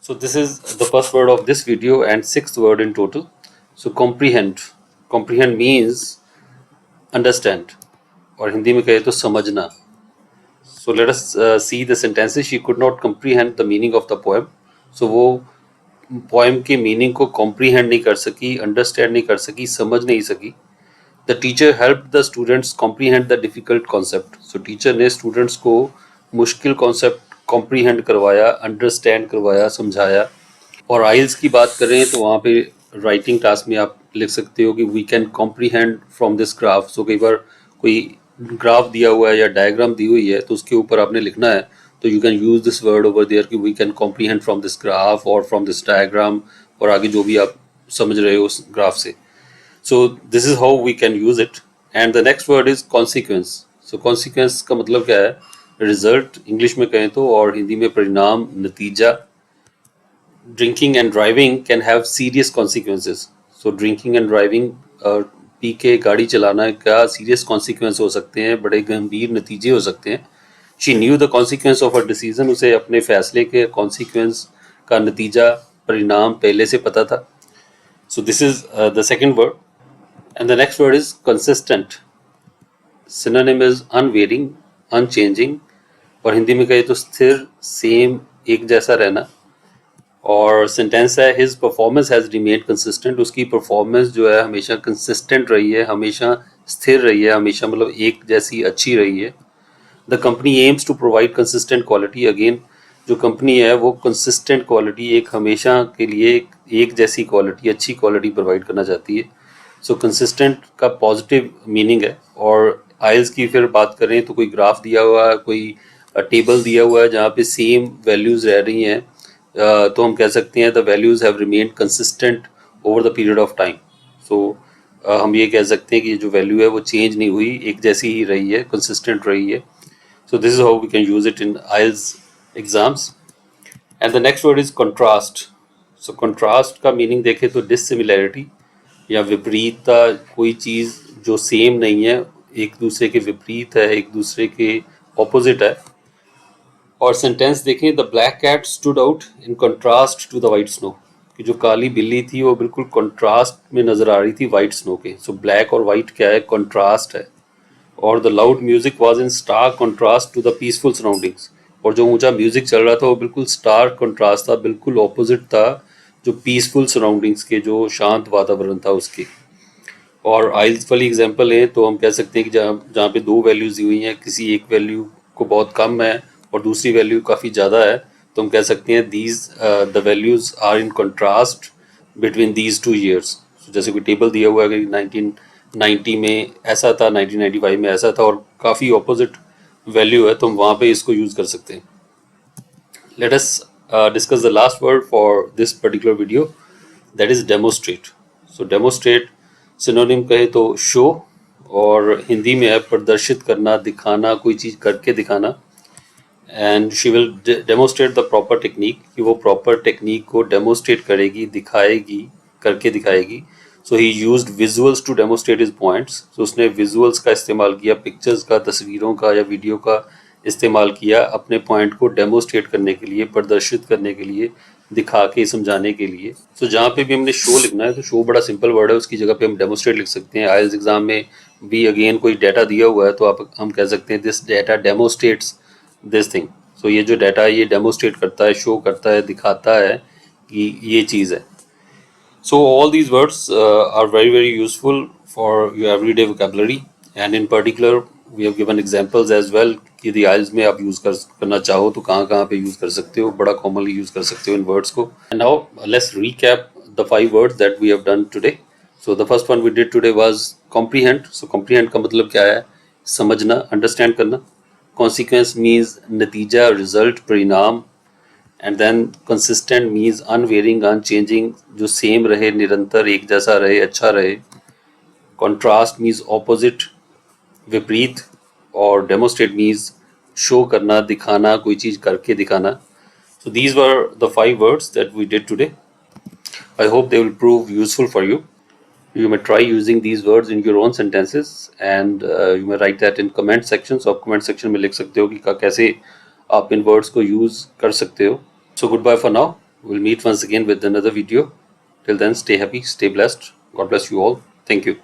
So this is the first word of this video and sixth word in total. So comprehend. Comprehend means understand, और हिंदी में कहे तो समझना. So let us see the sentences. She could not comprehend the meaning of the poem. So वो poem के meaning को comprehend नहीं कर सकी, understand नहीं कर सकी, समझ नहीं सकी. The teacher helped the students comprehend the difficult concept. So teacher ने students को मुश्किल concept comprehend करवाया, understand करवाया, समझाया. और आइल्स की बात करें तो वहाँ पे राइटिंग टास्क में आप लिख सकते हो कि we can comprehend from this graph. So कई बार कोई ग्राफ दिया हुआ है या डायग्राम दी हुई है तो उसके ऊपर आपने लिखना है, तो you can use this word over there कि we can comprehend from this graph और फ्रॉम दिस डायग्राम, और आगे जो भी आप समझ रहे हो उस ग्राफ से. So this is how we can use it. And the next word is consequence. So consequence का मतलब क्या है? रिजल्ट इंग्लिश में कहें तो, और हिंदी में परिणाम, नतीजा. Drinking and driving can have serious consequences. So drinking and driving, P के गाड़ी चलाना का serious consequence हो सकते हैं, बड़े गंभीर नतीजे हो सकते हैं. She knew the consequence of her decision. उसे अपने फैसले के consequence का नतीजा, परिणाम पहले से पता था. So this is the second word. And the next word is consistent. Synonym is unvarying, unchanging, और हिंदी में कहे तो स्थिर, सेम, एक जैसा रहना. और सेंटेंस है his performance has remained consistent. उसकी परफॉर्मेंस जो है हमेशा कंसिस्टेंट रही है, हमेशा स्थिर रही है, हमेशा मतलब एक जैसी अच्छी रही है. The company aims to provide consistent quality. Again जो कंपनी है वो कंसिस्टेंट क्वालिटी, एक हमेशा के लिए एक जैसी क्वालिटी, अच्छी क्वालिटी प्रोवाइड करना चाहती है. सो कंसिस्टेंट का पॉजिटिव मीनिंग है. और आइल्स की फिर बात करें तो कोई ग्राफ दिया हुआ है, कोई टेबल दिया हुआ है जहाँ पे सेम वैल्यूज़ रह रही हैं, तो हम कह सकते हैं the values have remained consistent over the period of time. So हम ये कह सकते हैं कि जो वैल्यू है वो चेंज नहीं हुई, एक जैसी ही रही है, कंसिस्टेंट रही है. So this is how we can use it in IELTS exams. And the next word is contrast. So contrast का मीनिंग देखें तो डिससिमिलैरिटी या विपरीतता. कोई चीज़ जो सेम नहीं है, एक दूसरे के विपरीत है, एक दूसरे के ऑपोजिट है. और सेंटेंस देखें, the black cat stood out in contrast to the white snow. कि जो काली बिल्ली थी वो बिल्कुल कंट्रास्ट में नज़र आ रही थी वाइट स्नो के. सो ब्लैक और वाइट क्या है? कंट्रास्ट है. और the loud music was in stark contrast to the peaceful surroundings. और जो ऊंचा म्यूजिक चल रहा था वो बिल्कुल स्टार्क कंट्रास्ट था, बिल्कुल ऑपोजिट था जो पीसफुल सराउंडिंग्स के, जो शांत वातावरण था उसके. और आइल्स वाली एग्जांपल है तो हम कह सकते हैं कि जहाँ पे दो वैल्यूज दी हुई हैं, किसी एक वैल्यू को बहुत कम है और दूसरी वैल्यू काफ़ी ज़्यादा है, तो हम कह सकते हैं these the values are in contrast between these two years. जैसे कोई टेबल दिया हुआ है कि 1990 में ऐसा था, 1995 में ऐसा था, और काफ़ी ऑपोजिट वैल्यू है, तो हम वहाँ पे इसको यूज़ कर सकते हैं. Let us discuss the last word for this particular video, that is demonstrate. So demonstrate synonym कहे तो शो, और हिंदी में है प्रदर्शित करना, दिखाना, कोई चीज़ करके दिखाना. And she will demonstrate the proper technique, कि वो प्रॉपर टेक्निक को डेमोस्ट्रेट करेगी, दिखाएगी, करके दिखाएगी. So he used visuals to demonstrate his points. So उसने विजुअल्स का इस्तेमाल किया, पिक्चर्स का, तस्वीरों का या वीडियो का इस्तेमाल किया अपने पॉइंट को डेमोस्ट्रेट करने के लिए, प्रदर्शित करने के लिए, दिखा के समझाने के लिए. सो जहाँ पे भी हमने शो लिखना है तो शो बड़ा सिंपल वर्ड है, उसकी जगह पे हम डेमोस्ट्रेट लिख सकते हैं. आइल्स एग्जाम में भी अगेन कोई डाटा दिया हुआ है तो हम कह सकते हैं this data demonstrates this thing. सो ये जो डाटा है ये डेमोस्ट्रेट करता है, शो करता है, दिखाता है कि ये चीज़ है. So all these words are very very useful for your everyday vocabulary. And in particular we have given examples as well कि द आइल्स में आप यूज़ करना चाहो तो कहाँ कहाँ पे यूज़ कर सकते हो, बड़ा कॉमनली यूज़ कर सकते हो इन वर्ड्स को. And now let's recap the 5 words that we have done today. So the first one we did today was comprehend. So comprehend का मतलब क्या है? समझना, अंडरस्टैंड करना. Consequence means नतीजा, result, परिणाम. And then consistent means unvarying, unchanging, जो same रहे, निरंतर, एक जैसा रहे, अच्छा रहे. Contrast means opposite, विपरीत. और demonstrate means show करना, दिखाना, कोई चीज़ करके दिखाना. So these were the 5 words that we did today. I hope they will prove useful for you. You may try using these words in your own sentences and you may write that in comment section. So आप comment section में लिख सकते हो कि कैसे आप इन words को use कर सकते हो. So goodbye for now. We'll meet once again with another video. Till then, stay happy, stay blessed. God bless you all. Thank you.